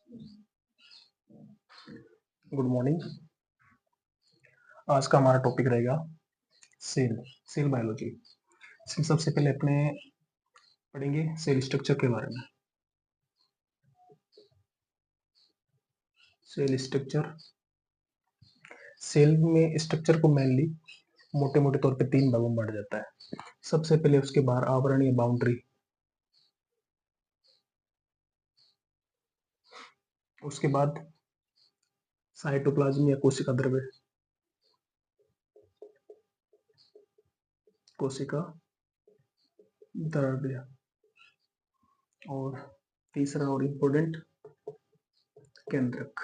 Good morning. आज का हमारा टॉपिक रहेगा सेल सेल बायोलॉजी। सबसे पहले अपने पढ़ेंगे सेल स्ट्रक्चर के बारे में। सेल स्ट्रक्चर, सेल में स्ट्रक्चर को मेनली मोटे मोटे तौर पे तीन भागों में बांटा जाता है। सबसे पहले उसके बाहर आवरण या बाउंड्री, उसके बाद साइटोप्लाज्म या कोशिका द्रव्य, कोशिका द्रव्य, और तीसरा और इम्पोर्टेंट केंद्रक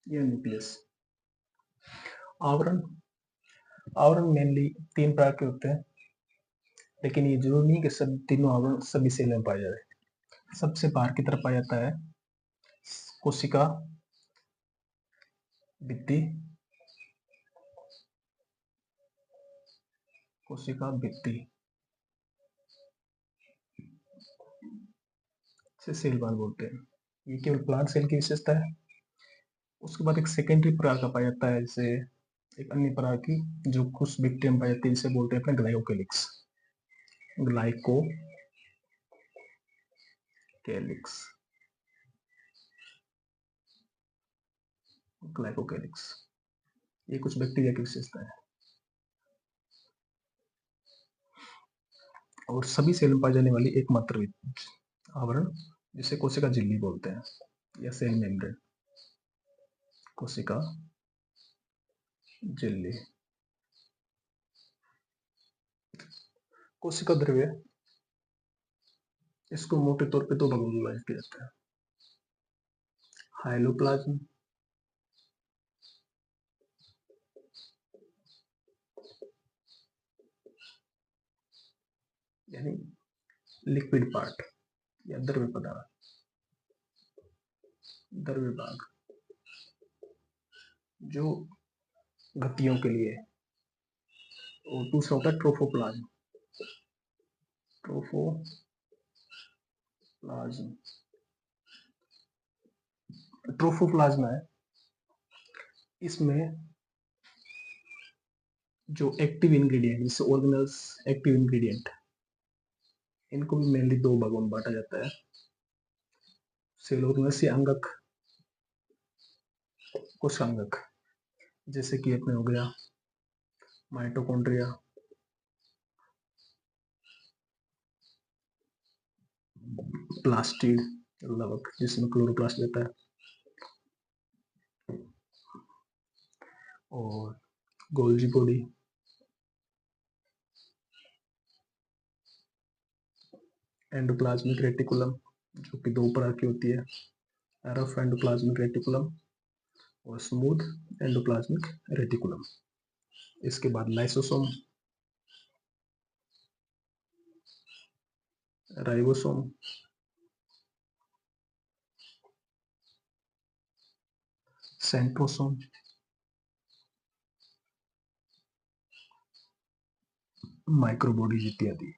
या न्यूक्लियस। आवरण, आवरण मेनली तीन प्रकार के होते हैं, लेकिन ये जरूरी नहीं कि सब तीनों आवरण सभी सेल में पाए जाए। सबसे बाहर की तरफ पाया जाता है कोशिका भित्ति, कोशिका भित्ति से सेल वॉल बोलते हैं। ये केवल प्लांट सेल की विशेषता है। उसके बाद एक सेकेंडरी प्रकार का पाया जाता है, जैसे एक अन्य प्रकार की जो कुछ बैक्टीरिया में पाई जाती है, जिसे बोलते हैं अपने ग्लाइकोकेलिक्स। ग्लाइकोकेलिक्स, ग्लाइकोकेलिक्स ये कुछ बैक्टीरिया की विशेषता है। और सभी सेल में पाई जाने वाली एकमात्र आवरण जिसे कोशिका झिल्ली बोलते हैं या सेल मेम्ब्रेन, कोशिका झिल्ली। कोशिका द्रव्य, इसको मोटे तौर पे दो भागों में विभाजित किया जाता है, हाइलोप्लाज्म यानी लिक्विड पार्ट या द्रव्य पदार्थ, द्रव्य भाग जो गतियों के लिए, और दूसरा होता है ट्रोफोप्लाज्म। ट्रोफोप्लाज्म, ट्रोफोप्लाज्म है, इसमें जो एक्टिव इंग्रेडिएंट, जैसे ऑर्गेनल्स एक्टिव इंग्रेडिएंट, इनको भी मेनली दो भागों में बांटा जाता है, सेल ऑर्गेनल से अंगक, कोशांगक, जैसे कि अपने हो गया माइटोकॉन्ड्रिया, प्लास्टिड लवक जिसमें क्लोरोप्लास्ट रहता है, और गोल्जी बॉडी, एंडोप्लाज्मिक रेटिकुलम जो कि दो प्रकार की होती है, रफ एंडोप्लाज्मिक रेटिकुलम और स्मूथ एंडोप्लाज्मिक रेटिकुलम। इसके बाद लाइसोसोम, राइबोसोम, सेंट्रोसोम, माइक्रोबॉडीज इत्यादि।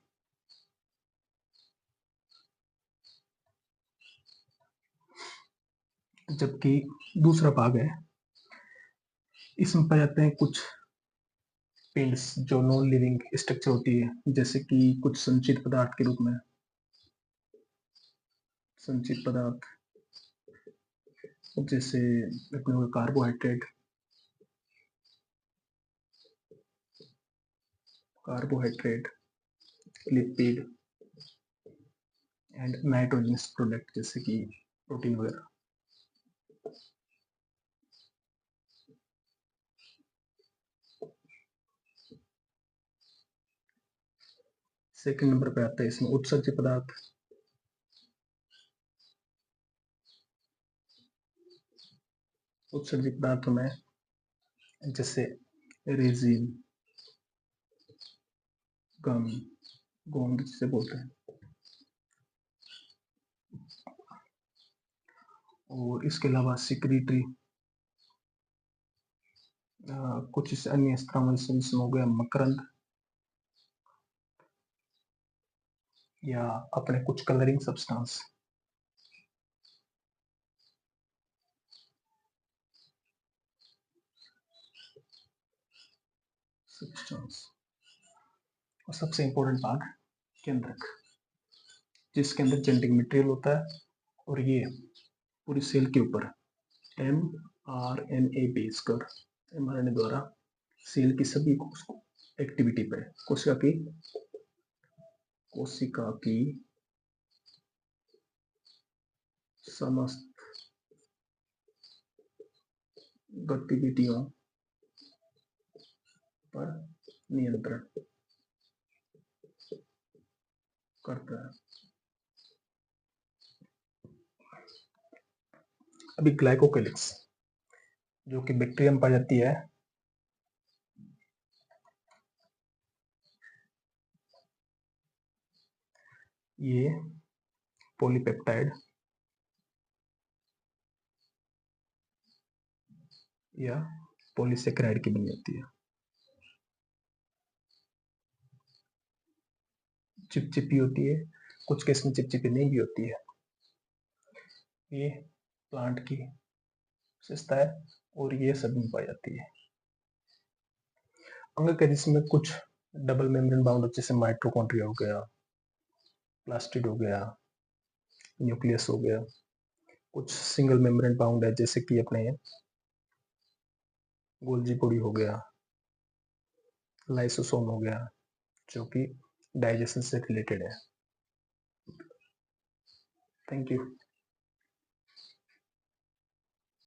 जबकि दूसरा भाग है, इसमें पाए जाते हैं कुछ पिंड्स जो नॉन लिविंग स्ट्रक्चर होती है, जैसे कि कुछ संचित पदार्थ के रूप में, संचित पदार्थ जैसे अपने carbohydrate, carbohydrate, lipid and nitrogenous product जैसे कि प्रोटीन वगैरह। सेकंड नंबर पे आता है इसमें उत्सर्जित पदार्थ, उत्सर्जित पदार्थों में जैसे रेजिन, गम, गोंद जिसे बोलते हैं, और इसके अलावा सिक्रीटरी कुछ अन्य स्त्राव जिसमें हो गया मकरंद, या अपने कुछ कलरिंग सब्सटेंस। सब्सटेंस। और सबसे इंपॉर्टेंट भाग केंद्रक, जिसके अंदर जेनेटिक मटेरियल होता है और ये पूरी सेल के ऊपर mRNA बेस कर mRNA द्वारा सेल की सभी एक्टिविटी पे कोशिका की समस्त गतिविधियों पर नियंत्रण करता है। अभी ग्लाइकोकेलिक्स जो कि बैक्टीरिया में पाई जाती है, ये पॉलीपेप्टाइड या पॉलीसेकेराइड की बनी होती है। चिपचिपी होती है, कुछ केस में चिपचिपी नहीं भी होती है। ये प्लांट की विशेषता है और ये सभी में पाई जाती है। अंग के जिसमें कुछ डबल मेम्ब्रेन बाउंड जैसे माइटोकॉन्ड्रिया हो गया, प्लास्टिड हो गया, न्यूक्लियस हो गया, कुछ सिंगल मेम्ब्रेन बाउंड है जैसे कि अपने गोल्जी बॉडी हो गया, लाइसोसोम हो गया, जो कि डाइजेशन से रिलेटेड है। Thank you.